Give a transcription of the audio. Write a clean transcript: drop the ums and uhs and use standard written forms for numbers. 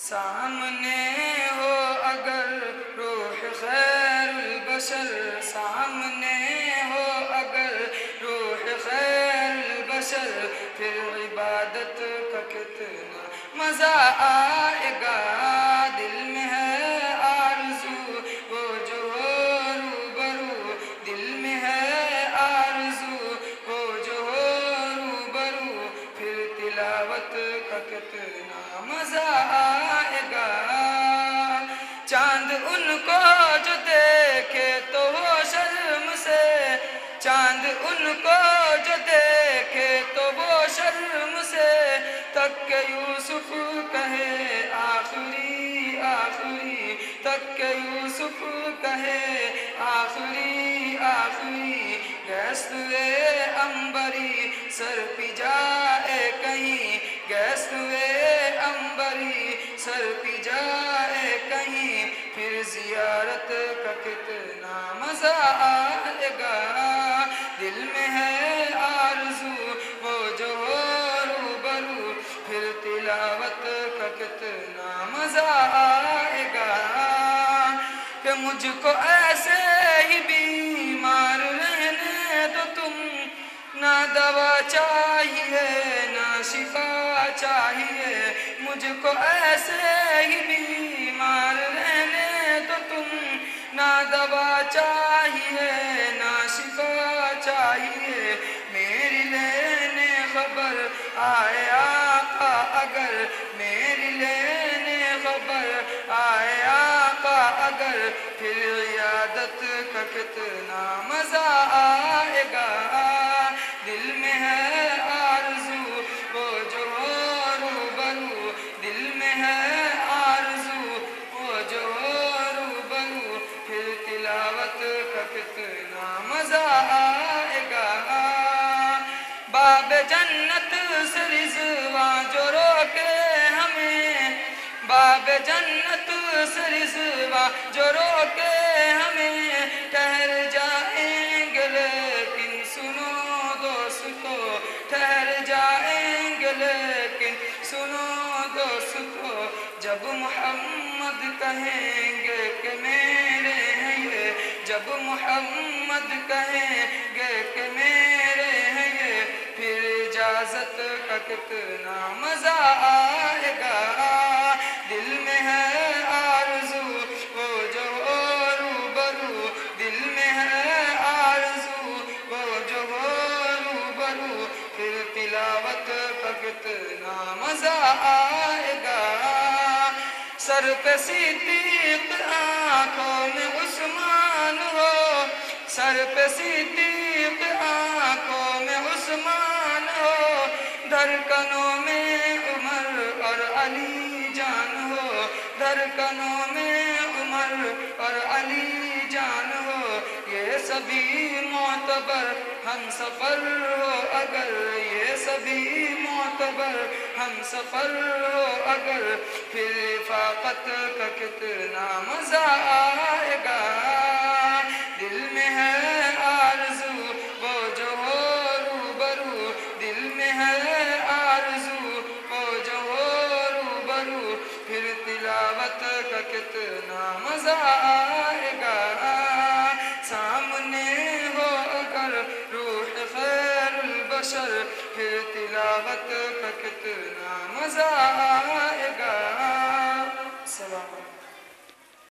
سامنے ہو اگر روح خیر البشر، سامنے ہو اگر روح خیر البشر، پھر عبادت کا کتنا مزہ آئے گا۔ دل میں ہے آرزو وہ جو ہو روبرو، دل میں ہے آرزو وہ جو ہو روبرو، پھر تلاوت کا کتنا مزہ آئے گا۔ چاند ان کو جو دیکھے تو وہ شرم سے، چاند ان کو جو دیکھے تو وہ شرم سے، تک کہ یوسف کہے آخری آخری، تک کہ یوسف کہے آخری آخری، گیسوے عنبری سر پہ جائے کہیں، گیسوے عنبری سر پہ جائے کہیں، پھر زیارت کا کتنا مزہ آئے گا۔ دل میں ہے آرزو وہ جو ہو روبرو، پھر تلاوت کا کتنا مزہ آئے گا۔ کہ مجھ کو ایسے ہی بیمار رہنے دو تم، نہ دوا چاہیے نہ شفا چاہیے، مجھ کو ایسے ہی بیمار رہنے دو تم، نہ دوا چاہیے نہ شفا چاہیے، میری لینے خبر آئے آقا اگر، میری لینے خبر آئے آقا اگر، پھر عیادت کا کتنا مزہ آئے گا۔ دل میں ہے آرزو وہ جو ہو روبرو، دل میں ہے آرزو وہ جو ہو روبرو، پھر تلاوت کا کتنا مزہ آئے گا۔ باب جنت سے رضوان جو روکے ہمیں، باب جنت سے رضوان جو روکے ہمیں، ٹھہر جائیں گے لیکن سنو دوستو، ٹھہر جائیں گے لیکن سنو دوستو، جب محمد کہیں گے کہ میرے ہیں یہ، جب محمد کہیں گے کہ میرے ہیں یہ، پھر اجازت کا کتنا مزہ آئے گا۔ دل میں ہے آرزو وہ جو ہو روبرو، دل میں ہے آرزو وہ جو ہو روبرو، پھر تلاوت کا کتنا مزہ آئے گا۔ سر پہ صدیق آنکھوں میں عثمان ہو، سر پہ صدیق آنکھوں میں عثمان ہو، دھڑکنوں میں عمر اور علی جان ہو، دھڑکنوں میں عمر اور علی جان ہو، یہ سبھی معتبر ہم سفر ہو اگر، یہ سبھی معتبر ہم سفر ہو اگر، پھر رفاقت کا کتنا مزہ آئے گا۔ دل میں ہے آرزو وہ جو ہو روبرو، دل میں ہے آرزو وہ جو ہو روبرو، پھر تلاوت کا کتنا مزہ آئے گا۔ سامنے ہو اگر روح خیر البشر، پھر تلاوت کا کتنا مزہ آئے گا۔ السلام علیکم۔